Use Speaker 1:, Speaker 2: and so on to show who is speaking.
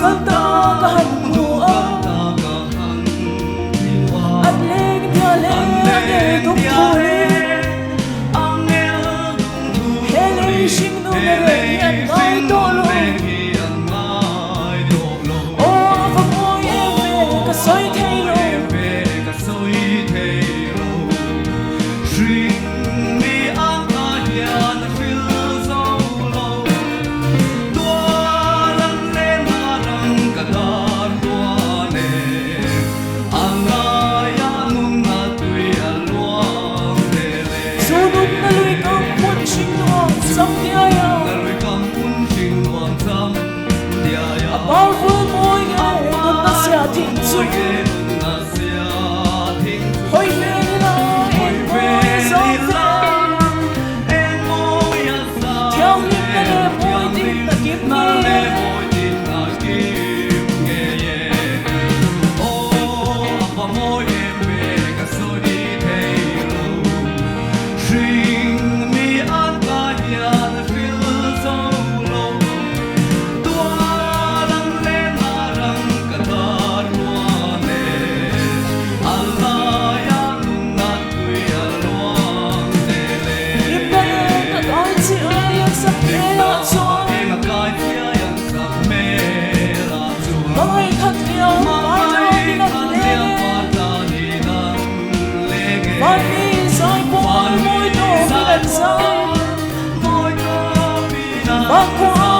Speaker 1: kanta kahan mua anh lên nhà lên để tung vui hele sinh nu về anh nói to luôn ô và môi em về cả soi thay luôn powerful môi nghe tuần ta sẽ thịnh dung hồi về là em môi gió về theo những cái môi tình ta kiếm nghe và môi em về cả xôi đi thay lâu riêng mi an ta nhà feel so low Hãy subscribe cho kênh Ghiền Mì Gõ để không bỏ lỡ những video hấp dẫn.